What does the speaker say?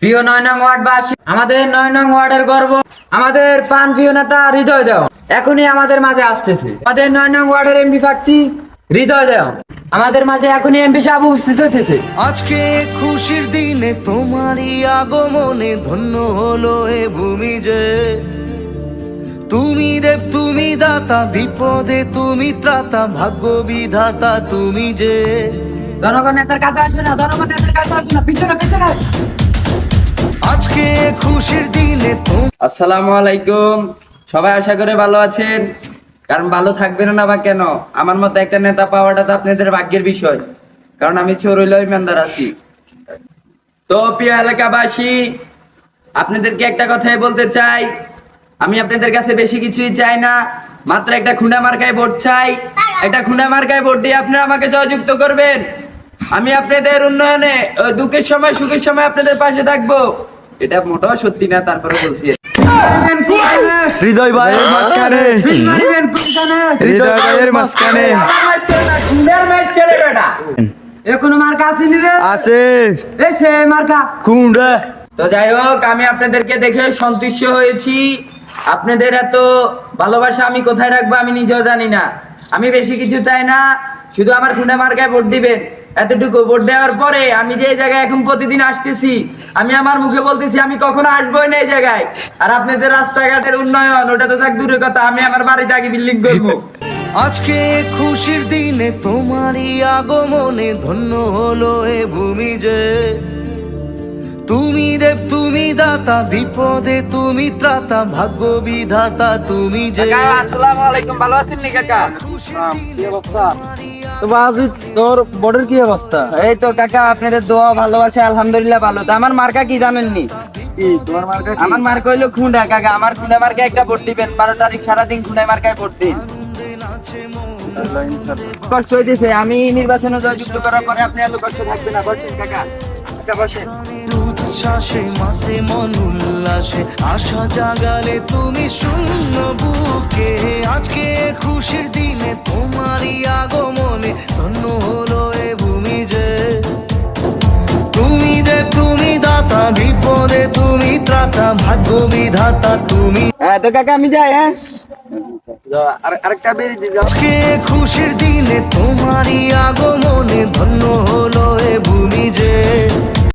প্রিয় ৯ নং ওয়ার্ডবাসী, আমাদের ৯ নং ওয়ার্ডের গর্ব আমাদের প্রাণ প্রিয় নেতা হৃদয় দেওয়ান এখনই আমাদের মাঝে আসতেছে। আমাদের ৯ নং ওয়ার্ডের এমপি প্রার্থী হৃদয় দেওয়ান আমাদের মাঝে এখনই এমপি সাহেব উপস্থিত হতেছে। আজকে খুশির দিনে তোমারই আগমনে ধন্য হলো এ ভূমি যে। তুমি দেব, তুমি দাতা, বিপদে তুমি ত্রাতা, ভাগ্য বিধাতা তুমি যে। জনগণ নেতার কাছে আসবে না, জনগণ নেতার কাছে আসবে না, পিছনে পিছনে। আজকে খুশির দিনে আসসালামু আলাইকুম। সবাই আশা করে ভালো আছেন, কারণ ভালো থাকবেন না বা কেন, আমার মতো একটা নেতা পাওয়াটা তো আপনাদের ভাগ্যের বিষয়, কারণ আমি চোরইল ইমানদার আছি। তো প্রিয় এলাকাবাসী, আপনাদেরকে একটা কথাই বলতে চাই, আমি আপনাদের কাছে বেশি কিছুই চাই না, মাত্র একটা খুঁড়া মার্কায় ভোট চাই। একটা খুঁড়া মার্কায় ভোট দিয়ে আপনারা আমাকে জয়যুক্ত করবেন। আমি আপনাদের উন্নয়নে, দুঃখের সময় সুখের সময় আপনাদের পাশে থাকবো। এটা মোটেও সত্যি না, তারপরে বলছি। হৃদয় ভাইয়ের মাঝখানে, হৃদয় ভাইয়ের মাঝখানে কোনো মার্কা আসেনি রে? আছে এ সে মার্কা কুন্ডা। তো যাই হোক, আমি আপনাদেরকে দেখে সন্তুষ্ট হয়েছি। আপনাদের এত ভালোবাসা আমি কোথায় রাখবো আমি নিজেও জানি না। আমি বেশি কিছু চাই না, শুধু আমার খুঁড়া মার্কায় ভোট দিবেন, এতটুকু। ভোট দেওয়ার পরে আমি যে জায়গায় এখন প্রতিদিন আসতেছি, আমি আমার মুখে বলতেছি আমি কখনো আসবোই না এই জায়গায়। আর আপনাদের রাস্তাঘাটের উন্নয়ন, ওটা তো থাক দূরের কথা, আমি আমার বাড়িতে আগে বিল্ডিং করবো। আজকে খুশির দিনে তোমারই আগমনে ধন্য হলো এ ভূমি যে। তুমি দেব, তুমি দাতা, বিপদে তুমি ত্রাতা, ভাগ্য বিধাতা তুমি যে। আসসালামু আলাইকুম, ভালো আছেন নি কাকা? তো বাজি তোর বর্ডার কি অবস্থা? এই তো কাকা, আপনাদের দোয়া ভালোবাসা আলহামদুলিল্লাহ ভালো। তো আমার মার্কা কি জানেননি? কি তোমার মার্কা? আমার মার্কা হইলো খুঁড়া কাকা। আমার খুঁড়া মার্কায় একটা ভোট দিবেন, 12 তারিখ সারাদিন খুঁড়া মার্কায় ভোট দিন। কষ্ট হইতেছে, আমি নির্বাচনে জয়যুক্ত করার পরে আপনি এত কষ্ট থাকবে না। বসেন কাকা, কাকা বসেন। উচ্ছ্বাসে মাতে মন উল্লাসে আশা জাগালে তুমি শূন্য বুকে। আজকে খুশির দিনে তোমারই আগমনে ধন্য হলো এ ভূমি যে। তুমি দেব, তুমি দাতা, বিপদে তুমি ত্রাতা, ভাগ্য বিধাতা তুমি। হ্যাঁ তো কাকা আমি যাই। হ্যাঁ, আরেকটা বেরিয়ে দিই। আজকে খুশির দিনে তোমারই আগমনে ধন্য হলো এ ভূমি যে।